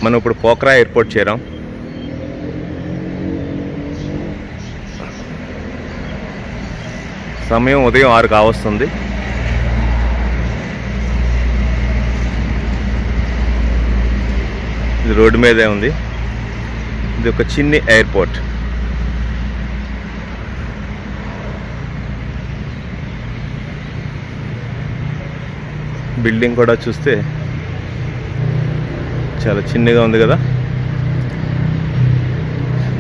మనం ఇప్పుడు పోఖ్రా ఎయిర్పోర్ట్ చేరాం. సమయం ఉదయం 6 కావస్తుంది. ఇది రోడ్డు మీదే ఉంది. ఇది ఒక చిన్ని ఎయిర్పోర్ట్. బిల్డింగ్ కూడా చూస్తే చాలా చిన్నగా ఉంది కదా.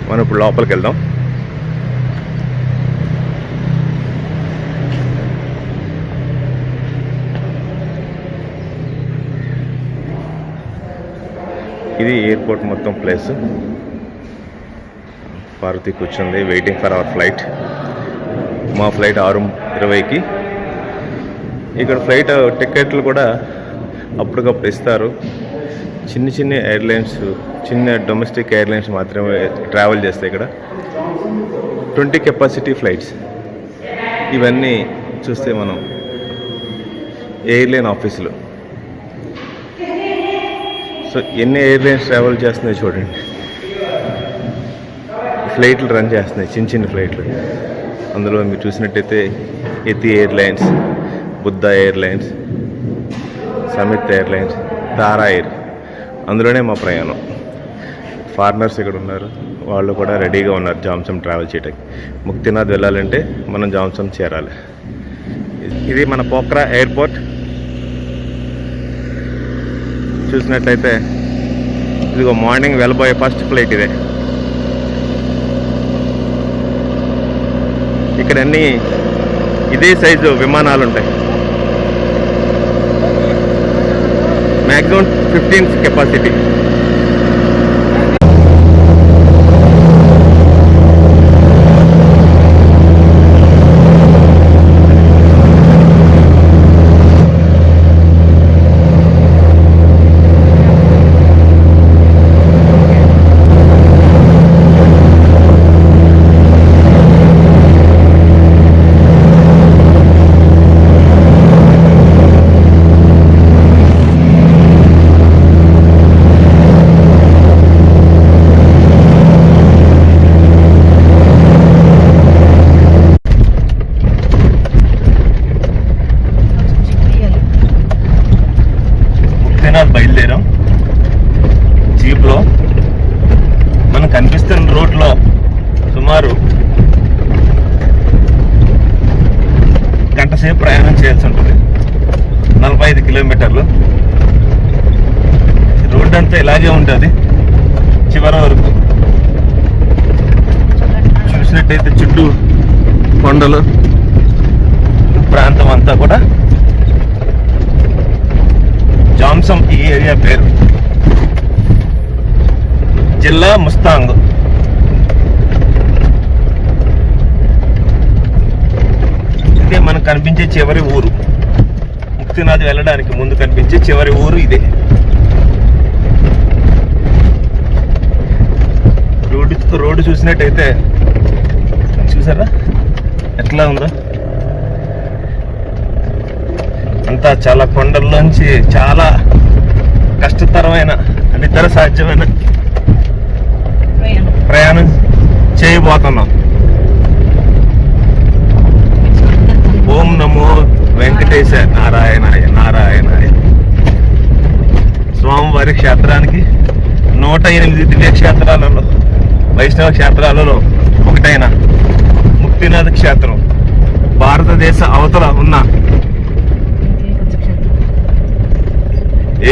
మనం ఇప్పుడు లోపలికి వెళ్దాం. ఇది ఎయిర్పోర్ట్ మొత్తం ప్లేస్. పార్వతి కూర్చుంది వెయిటింగ్ ఫర్ అవర్ ఫ్లైట్. మా ఫ్లైట్ 6:20కి. ఇక్కడ ఫ్లైట్ టికెట్లు కూడా అప్పటికప్పుడు ఇస్తారు. చిన్న చిన్న ఎయిర్లైన్స్, చిన్న డొమెస్టిక్ ఎయిర్లైన్స్ మాత్రమే ట్రావెల్ చేస్తాయి ఇక్కడ. 20 కెపాసిటీ ఫ్లైట్స్. ఇవన్నీ చూస్తే మనం ఎయిర్లైన్ ఆఫీసులు. సో ఎన్ని ఎయిర్లైన్స్ ట్రావెల్ చేస్తున్నాయి చూడండి. ఫ్లైట్లు రన్ చేస్తున్నాయి, చిన్న చిన్న ఫ్లైట్లు. అందులో మీరు చూసినట్టయితే Yeti airlines, Buddha airlines, Summit airlines, Tara air. అందులోనే మా ప్రయాణం. ఫారినర్స్ ఇక్కడ ఉన్నారు, వాళ్ళు కూడా రెడీగా ఉన్నారు జామ్సమ్ ట్రావెల్ చేయడానికి. ముక్తినాథ్ వెళ్ళాలంటే మనం జామ్సమ్ చేరాలి. ఇది మన పోఖ్రా ఎయిర్పోర్ట్. చూసినట్లయితే ఇదిగో మార్నింగ్ వెళ్ళబోయే ఫస్ట్ ఫ్లైట్ ఇదే. ఇక్కడ అన్నీ ఇదే సైజు విమానాలు ఉంటాయి. Maximum 15 capacity. బయలుదేరాం జీప్లో. మనం కనిపిస్తున్న రోడ్లో సుమారు గంట సేపు ప్రయాణం చేయాల్సి ఉంటుంది. 45 కిలోమీటర్లు. రోడ్డు అంతా ఇలాగే ఉంటుంది చివరి వరకు. చూసినట్టయితే చుట్టూ కొండలు, ప్రాంతం అంతా కూడా. జామ్సమ్ ఈ ఏరియా పేరు. జిల్లా ముస్తాంగ్. ఇదే మనకు కనిపించే చివరి ఊరు. ముక్తినాథ్ వెళ్ళడానికి ముందు కనిపించే చివరి ఊరు ఇదే. రోడ్డు చూసినట్టయితే చూసారా ఎట్లా ఉందో. అంతా చాలా కొండల్లోంచి చాలా కష్టతరమైన, అనితర సాధ్యమైన ప్రయాణం చేయబోతున్నాం. ఓం నమో వెంకటేశ నారాయణాయ నారాయణాయ. స్వామివారి క్షేత్రానికి 108 దివ్యక్షేత్రాలలో, వైష్ణవ క్షేత్రాలలో ఒకటైన ముక్తినాథ్ క్షేత్రం భారతదేశ అవతల ఉన్న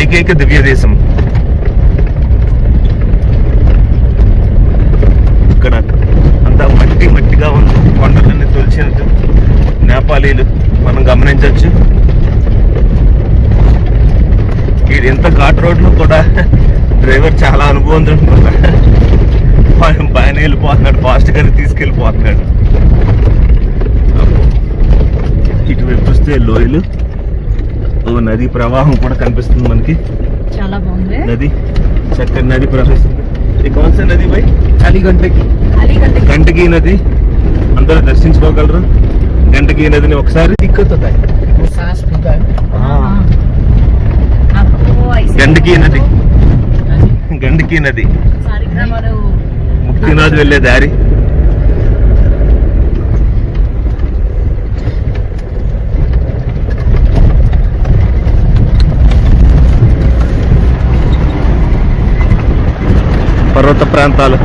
ఏకైక దివ్య దేశం. ఇక్కడ అంతా మట్టి మట్టిగా ఉంది. కొండలన్నీ తొలిచినట్టు నేపాలీలు మనం గమనించవచ్చు. ఇది ఎంత ఘాట్ రోడ్లో కూడా డ్రైవర్ చాలా అనుభవంతుడు. బాగానే వెళ్ళిపోతున్నాడు, ఫాస్ట్గానే తీసుకెళ్ళిపోతున్నాడు. ఇటువైపు చూస్తే లోయలు, నది ప్రవాహం కూడా కనిపిస్తుంది మనకి. చాలా బాగుంది నది, చక్కని నది ప్రవహిస్తుంది. कौन सा नदी भाई? అలీగంటకి గంటకి నది అందరూ దర్శించుకోగలరు. గంటకి నదిని ఒకసారి దిక్కుతాయి. గంటకి నది గండకీ నది, ముక్తినాథ్ వెళ్ళే దారి. పర్వత ప్రాంతాలు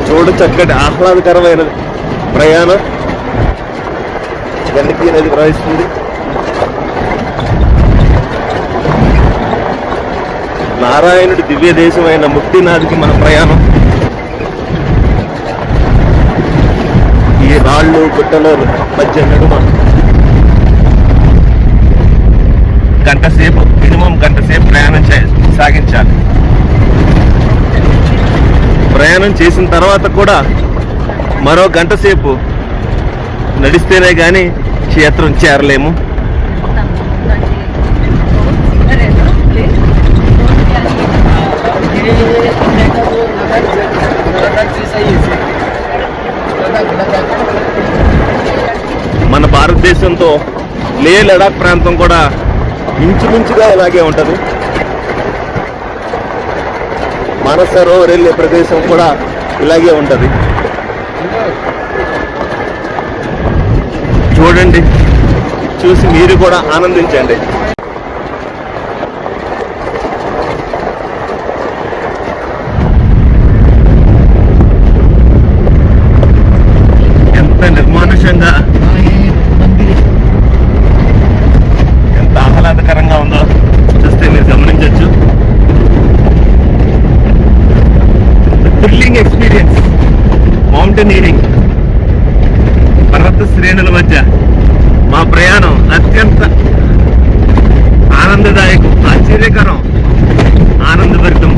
చూడు, చక్కటి ఆహ్లాదకరమైన ప్రయాణం. గండకీ నది ప్రవహిస్తుంది. నారాయణుడి దివ్య దేశమైన ముక్తినాథ్కి మన ప్రయాణం. ఈ రాళ్ళు గుట్టల మధ్య నడుమ గంటసేపు, మినిమం గంటసేపు ప్రయాణం సాగించాలి. ప్రయాణం చేసిన తర్వాత కూడా మరో గంట సేపు నడిస్తేనే కానీ క్షేత్రం చేరలేము. మన భారతదేశంతో లే లడాక్ ప్రాంతం కూడా ఇంచుమించుగా ఇలాగే ఉంటుంది. మానసరోవర్ వెళ్ళే ప్రదేశం కూడా ఇలాగే ఉంటుంది. చూడండి, చూసి మీరు కూడా ఆనందించండి. ఎంత నిర్మానుషంగా, ఎంత ఆహ్లాదకరంగా ఉందో చూస్తే మీరు గమనించవచ్చు. థ్రిల్లింగ్ ఎక్స్పీరియన్స్, మౌంటైనీరింగ్, పర్వత శ్రేణుల మధ్య మా ప్రయాణం అత్యంత ఆనందదాయకం, ఆశ్చర్యకరం, ఆనందభరితం.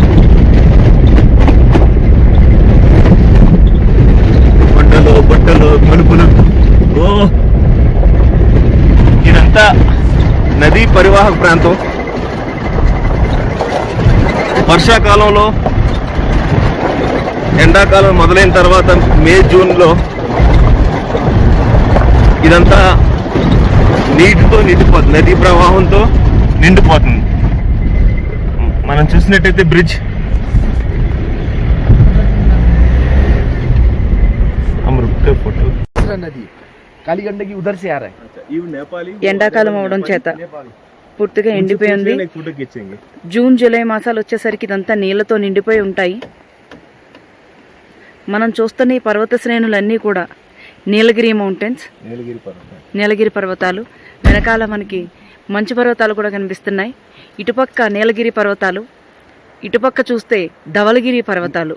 కొండలు, గుట్టలు, మలుపులు. ఓ, ఇదంతా నదీ పరివాహక ప్రాంతం. వర్షాకాలంలో, ఎండాకాలం మొదలైన తర్వాత మే, జూన్లో ఇదంతా నీటితో నిండిపోతుంది, నదీ ప్రవాహంతో నిండిపోతుంది. మనం చూసినట్టయితే బ్రిడ్జ్, ఫోటో నది కాలిగండకి ఉదర్ సే ఆ రహా హై. ఎండాకాలం అవడం చేత పూర్తిగా ఎండిపోయింది. జూన్, జూలై మాసాలు వచ్చేసరికి ఇదంతా నీళ్లతో నిండిపోయి ఉంటాయి. మనం చూస్తున్న ఈ పర్వత శ్రేణులన్నీ కూడా నీలగిరి మౌంటైన్స్, నీలగిరి పర్వతాలు. వెనకాల మనకి మంచు పర్వతాలు కూడా కనిపిస్తున్నాయి. ఇటుపక్క నీలగిరి పర్వతాలు, ఇటుపక్క చూస్తే ధవలగిరి పర్వతాలు.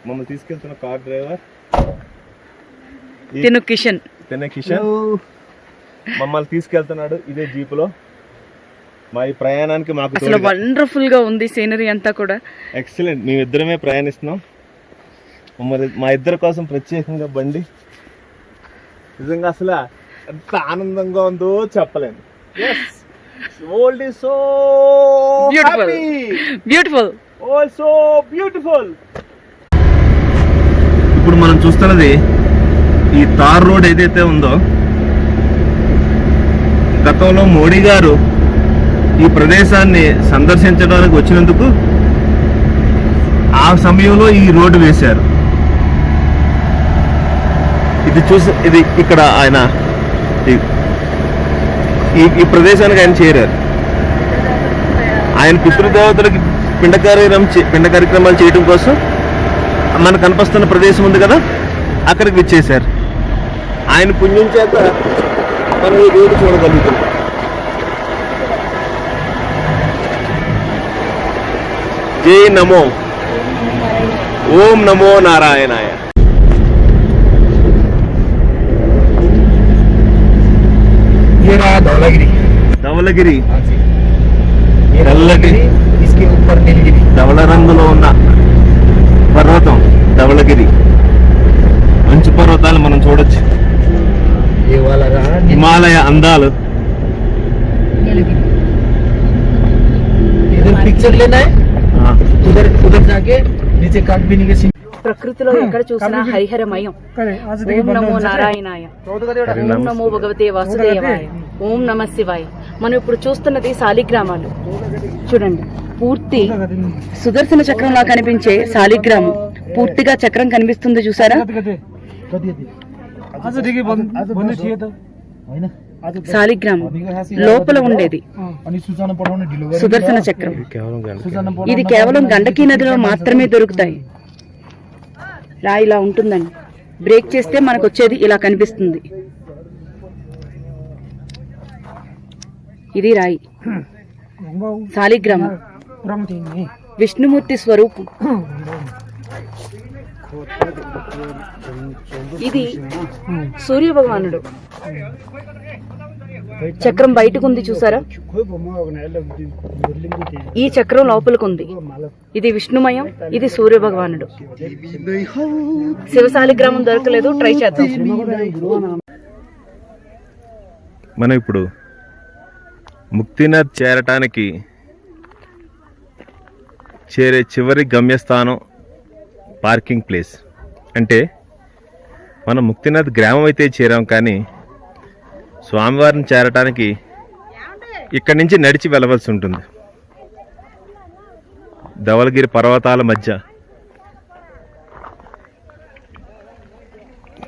మమ్మల్ని తీసుకెళ్తున్న కార్ డ్రైవర్ కిషన్ మమ్మల్ని తీసుకెళ్తున్నాడు ఇదే జీపులో. మా ఈ ప్రయాణానికి మాకు అసలు వండర్ఫుల్ గా ఉంది సీనరీ అంతా కూడా. ఎక్సలెంట్. మేమిద్దరమే ప్రయాణిస్తున్నాం. మా ఇద్దరి కోసం ప్రత్యేకంగా బండి. నిజంగా అసలు ఎంత ఆనందంగా ఉందో చెప్పలేను. World is so beautiful, all so beautiful. ఇప్పుడు మనం చూస్తున్నది ఈ తార్ రోడ్ ఏదైతే ఉందో, గతంలో మోడీ గారు ఈ ప్రదేశాన్ని సందర్శించడానికి వచ్చినందుకు ఆ సమయంలో ఈ రోడ్డు వేశారు. ఇది ఇక్కడ ఆయన ఈ ప్రదేశానికి ఆయన చేరారు. ఆయన పితృదేవతలకి పిండ కార్యక్రమాలు చేయడం కోసం మనకు కనిపిస్తున్న ప్రదేశం ఉంది కదా, అక్కడికి విచ్చేశారు. ఆయన పుణ్యం చేత మనం ఈ రోడ్డు చూడగలుగుతున్నాం. జై నమో, ఓం నమో నారాయణాయ. ధవలగిరి, తెల్లగిరి, ధవల రంగులో ఉన్న పర్వతం ధవలగిరి. మంచు పర్వతాలు మనం చూడొచ్చు. హిమాలయ అందాలు. పిక్చర్ లేనా ఉదర్ జాకే నీచే కాట్బిని కే ప్రకృతిలో ఎక్కడ చూసినా హరిహరమయం. ఓం నమో నారాయణాయ, ఓం నమో భగవతే వాసుదేవాయ. ఓం నమ శివాయ. మనం ఇప్పుడు చూస్తున్నది శాలిగ్రామాలు. చూడండి, పూర్తి సుదర్శన చక్రంలా కనిపించే శాలిగ్రామం. పూర్తిగా చక్రం కనిపిస్తుంది, చూసారా? శాలిగ్రామం లోపల ఉండేది సుదర్శన చక్రం. ఇది కేవలం గండకీ నదిలో మాత్రమే దొరుకుతాయి. ఇలా ఉంటుందండి. బ్రేక్ చేస్తే మనకు వచ్చేది ఇలా కనిపిస్తుంది. ఇది రాయి, శాలిగ్రామం, విష్ణుమూర్తి స్వరూపం. ఇది సూర్య భగవానుడు. చక్రం బయటకు ఉంది, చూసారా? ఈ చక్రం లోపలికి ఉంది. ఇది విష్ణుమయం, ఇది సూర్య భగవానుడు. శివశాలిగ్రామం దొరకలేదు, ట్రై చేద్దాం. మనం ఇప్పుడు ముక్తినాథ్ చేరటానికి చేరే చివరి గమ్యస్థానం పార్కింగ్ ప్లేస్. అంటే మనం ముక్తినాథ్ గ్రామం అయితే చేరాం, కానీ స్వామివారిని చేరటానికి ఇక్కడి నుంచి నడిచి వెళ్ళవలసి ఉంటుంది. ధవళగిరి పర్వతాల మధ్య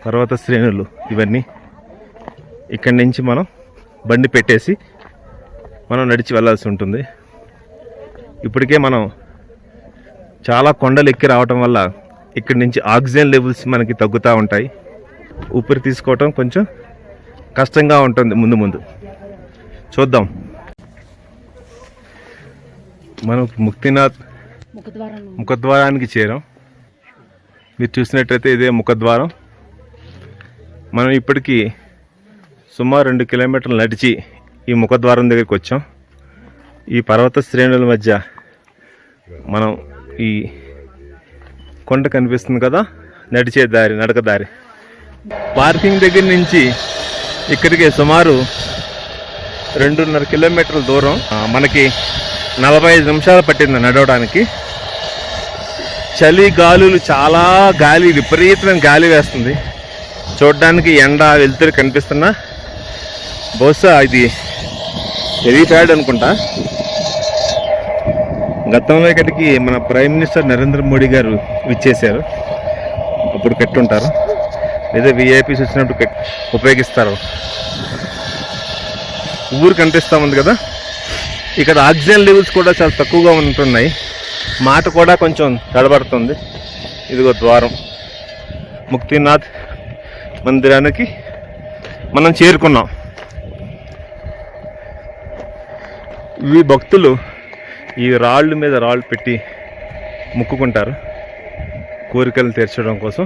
పర్వత శ్రేణులు ఇవన్నీ. ఇక్కడి నుంచి మనం బండి పెట్టేసి మనం నడిచి వెళ్ళాల్సి ఉంటుంది. ఇప్పటికే మనం చాలా కొండలు ఎక్కి రావటం వల్ల ఇక్కడి నుంచి ఆక్సిజన్ లెవెల్స్ మనకి తగ్గుతూ ఉంటాయి. ఊపిరి తీసుకోవటం కొంచెం కష్టంగా ఉంటుంది. ముందు చూద్దాం. మనం ముక్తినాథ్ ముఖద్వారానికి చేరాం. మీరు చూసినట్టయితే ఇదే ముఖద్వారం. మనం ఇప్పటికీ సుమారు 2 కిలోమీటర్లు నడిచి ఈ ముఖద్వారం దగ్గరికి వచ్చాం. ఈ పర్వత శ్రేణుల మధ్య మనం ఈ కొండ కనిపిస్తుంది కదా, నడిచే దారి, నడక దారి. పార్కింగ్ దగ్గర నుంచి ఇక్కడికి సుమారు 2.5 కిలోమీటర్ల దూరం. మనకి 45 నిమిషాలు పట్టింది నడవడానికి. చలి గాలులు, చాలా గాలి, విపరీతమైన గాలి వేస్తుంది. చూడడానికి ఎండ వెలుతురు కనిపిస్తున్నా, బహుశా ఇది హెలిప్యాడ్ అనుకుంటా. గతంలో ఇక్కడికి మన ప్రైమ్ మినిస్టర్ నరేంద్ర మోడీ గారు విచ్చేశారు. అప్పుడు కట్టుంటారు, లేదా విఐపీస్ వచ్చినప్పుడు ఉపయోగిస్తారు. ఊరు కనిపిస్తూ ఉంది కదా. ఇక్కడ ఆక్సిజన్ లెవెల్స్ కూడా చాలా తక్కువగా ఉంటున్నాయి. మాట కూడా కొంచెం తడబడుతుంది. ఇదిగో ద్వారం. ముక్తినాథ్ మందిరానికి మనం చేరుకున్నాం. ఇవి భక్తులు ఈ రాళ్ళు మీద రాళ్ళు పెట్టి మొక్కుకుంటారు కోరికలు తీర్చడం కోసం.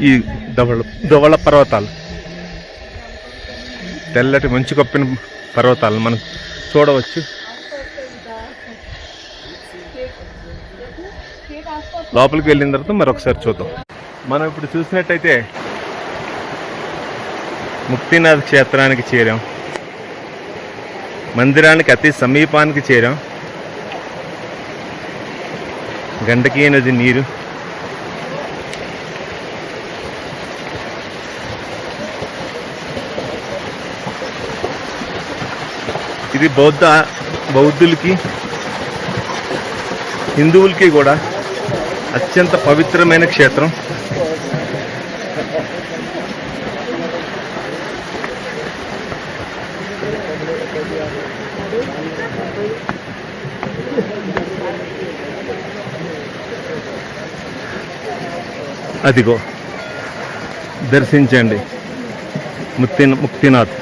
ఈ ధవళ పర్వతాలు, తెల్లటి మంచు కప్పిన పర్వతాలు మనం చూడవచ్చు. లోపలికి వెళ్ళిన తర్వాత మరొకసారి చూద్దాం. మనం ఇప్పుడు చూసినట్టయితే ముక్తినాథ్ క్షేత్రానికి చేరాం. మందిరానికి అతి సమీపానికి చేరాం. గండకీ నది నీరు, ఇది బౌద్ధులకి, హిందువులకి కూడా అత్యంత పవిత్రమైన క్షేత్రం. అదిగో దర్శించండి ముక్తినాథ్.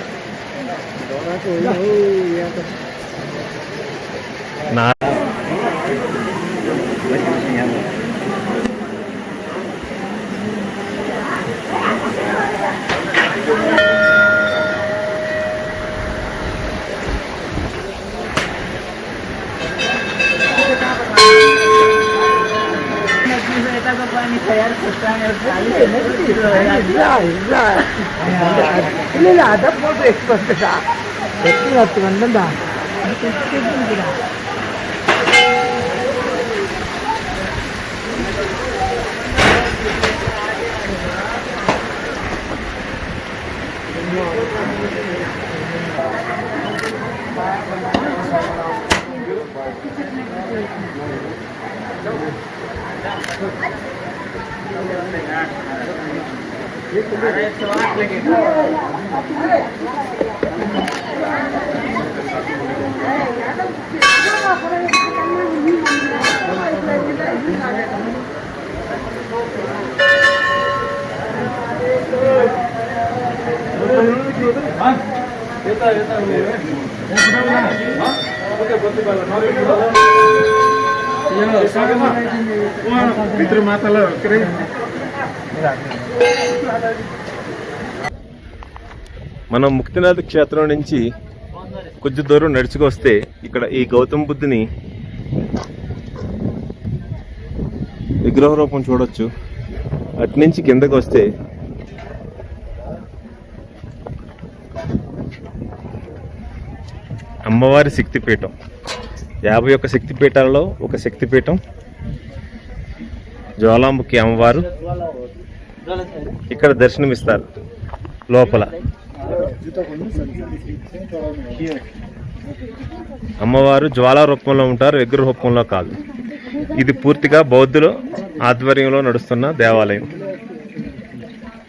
మనం ముక్తినాథ్ క్షేత్రం నుంచి కొద్ది దూరం నడుచుకొస్తే ఇక్కడ ఈ గౌతమ బుద్ధుని విగ్రహ రూపం చూడొచ్చు. అటు నుంచి కిందకు వస్తే అమ్మవారి శక్తిపీఠం, 51 శక్తిపీఠాలలో ఒక శక్తిపీఠం జ్వాలాముఖి అమ్మవారు ఇక్కడ దర్శనమిస్తారు. లోపల అమ్మవారు జ్వాలా రూపంలో ఉంటారు, విగ్రహ రూపంలో కాదు. ఇది పూర్తిగా బౌద్ధుల ఆధ్వర్యంలో నడుస్తున్న దేవాలయం.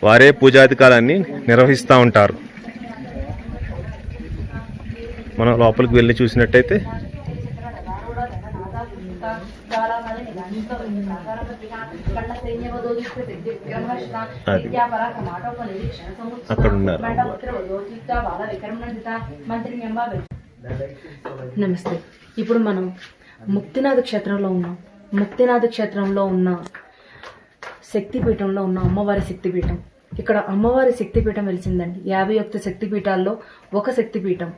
వారే పూజాధికారాన్ని నిర్వహిస్తూ ఉంటారు. మనం లోపలికి వెళ్ళి చూసినట్టయితే అది అక్కడ ఉన్నారు. నమస్తే. ఇప్పుడు మనం ముక్తినాథ్ క్షేత్రంలో ఉన్నాం. ముక్తినాథ్ క్షేత్రంలో ఉన్న శక్తిపీఠంలో ఉన్న అమ్మవారి శక్తిపీఠం. ఇక్కడ అమ్మవారి శక్తిపీఠం వెలిసిందండి. 51 శక్తిపీఠాల్లో ఒక శక్తిపీఠం.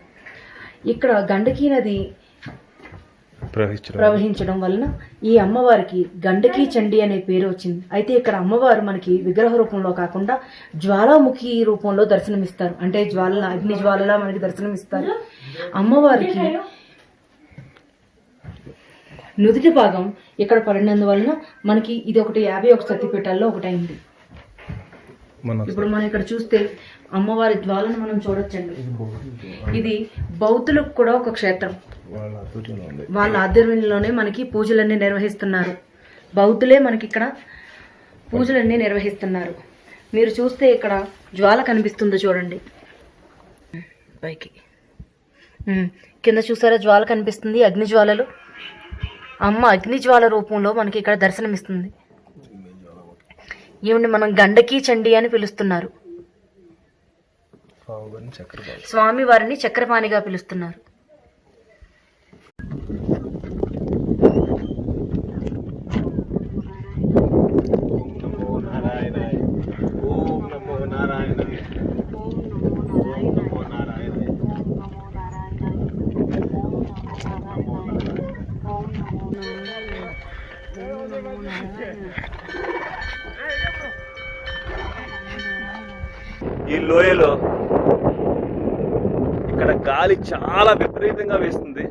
ఇక్కడ గండకీ నది ప్రవహించడం వలన ఈ అమ్మవారికి గండకీ చండి అనే పేరు వచ్చింది. అయితే ఇక్కడ అమ్మవారు మనకి విగ్రహ రూపంలో కాకుండా జ్వాలాముఖి రూపంలో దర్శనమిస్తారు. అంటే అగ్ని జ్వాలలా మనకి దర్శనమిస్తారు. అమ్మవారికి నుదుటి భాగం ఇక్కడ పడినందువలన మనకి ఇది ఒకటి 51 శక్తిపీఠాల్లో ఒకటైంది. ఇప్పుడు మనం ఇక్కడ చూస్తే అమ్మవారి జ్వాలను మనం చూడొచ్చండి. ఇది బౌద్ధులకు కూడా ఒక క్షేత్రం. వాళ్ళ ఆధ్వర్యంలోనే మనకి పూజలన్నీ నిర్వహిస్తున్నారు. బౌద్ధులే మనకి ఇక్కడ పూజలన్నీ నిర్వహిస్తున్నారు. మీరు చూస్తే ఇక్కడ జ్వాల కనిపిస్తుందో చూడండి. పైకి కింద చూసారా జ్వాల కనిపిస్తుంది, అగ్ని జ్వాలలు. అమ్మ అగ్ని జ్వాల రూపంలో మనకి ఇక్కడ దర్శనమిస్తుంది. ఈవిని మనం గండకీ చండి అని పిలుస్తున్నారు. స్వామి వారిని చక్రపాణిగా పిలుస్తున్నారు. ఈ లోయలో ఇక్కడ గాలి చాలా విపరీతంగా వేస్తుంది.